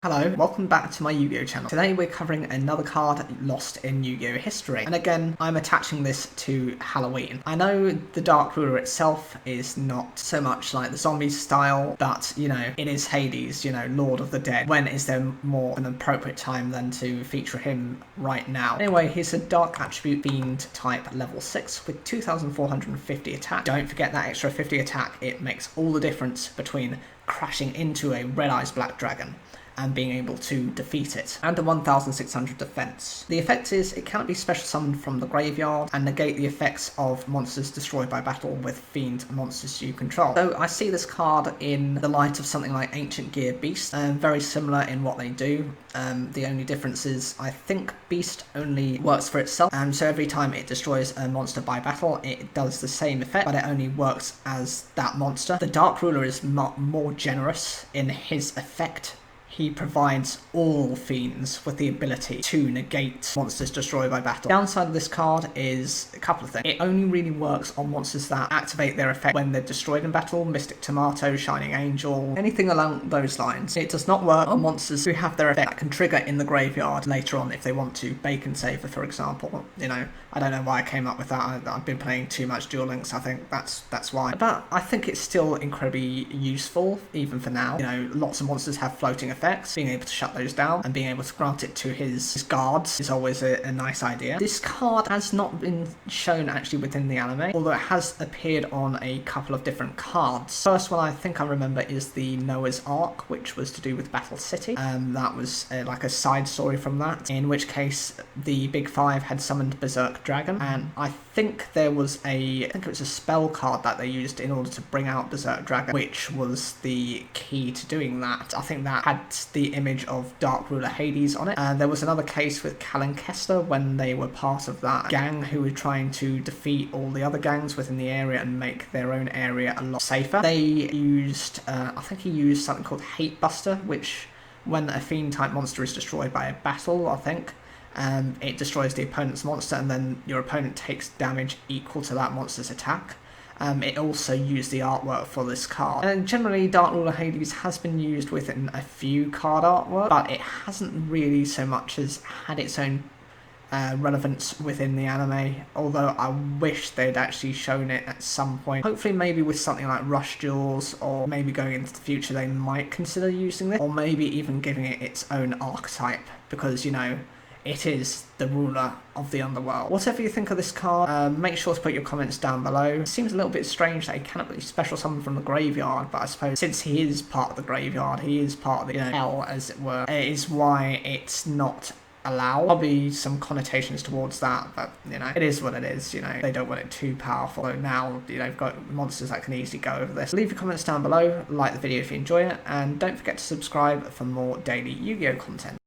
Hello, welcome back to my Yu-Gi-Oh channel. Today we're covering another card lost in Yu-Gi-Oh history. And again, I'm attaching this to Halloween. I know the Dark Ruler itself is not so much like the zombie style, but, you know, it is Hades, you know, Lord of the Dead. When is there more an appropriate time than to feature him right now? Anyway, he's a Dark Attribute Fiend type level 6 with 2,450 attack. Don't forget that extra 50 attack, it makes all the difference between crashing into a Red Eyes Black Dragon and being able to defeat it, and a 1,600 defense. The effect is it cannot be special summoned from the graveyard and negate the effects of monsters destroyed by battle with fiend monsters you control. So I see this card in the light of something like Ancient Gear Beast, very similar in what they do. The only difference is I think Beast only works for itself, so every time it destroys a monster by battle it does the same effect, but it only works as that monster. The Dark Ruler is more generous in his effect. He provides all fiends with the ability to negate monsters destroyed by battle. The downside of this card is a couple of things. It only really works on monsters that activate their effect when they're destroyed in battle, Mystic Tomato, Shining Angel, anything along those lines. It does not work on monsters who have their effect that can trigger in the graveyard later on if they want to. Bacon Saver, for example. You know, I don't know why I came up with that. I've been playing too much Duel Links, I think that's why. But I think it's still incredibly useful, even for now. You know, lots of monsters have floating effects. Being able to shut those down and being able to grant it to his guards is always a nice idea. This card has not been shown actually within the anime, although it has appeared on a couple of different cards. First one I think I remember is the Noah's Ark, which was to do with Battle City. That was like a side story from that, in which case the Big Five had summoned Berserk Dragon, and I think there was it was a spell card that they used in order to bring out Berserk Dragon, which was the key to doing that. I think that had the image of Dark Ruler Hades on it. And there was another case with Callan Kester when they were part of that gang who were trying to defeat all the other gangs within the area and make their own area a lot safer. They used, I think he used something called Hate Buster, which when a fiend type monster is destroyed by a battle, I think, it destroys the opponent's monster and then your opponent takes damage equal to that monster's attack. It also used the artwork for this card. And generally, Dark Ruler Hades has been used within a few card artwork, but it hasn't really so much as had its own relevance within the anime, although I wish they'd actually shown it at some point. Hopefully maybe with something like Rush Duels, or maybe going into the future they might consider using this, or maybe even giving it its own archetype, because, you know, it is the ruler of the underworld. Whatever you think of this card, make sure to put your comments down below. It seems a little bit strange that he cannot be special summoned from the graveyard, but I suppose since he is part of the graveyard, he is part of the hell, as it were, it is why it's not allowed. Probably some connotations towards that, but, you know, it is what it is. You know, they don't want it too powerful. So now, you know, you've got monsters that can easily go over this. Leave your comments down below, like the video if you enjoy it, and don't forget to subscribe for more daily Yu-Gi-Oh content.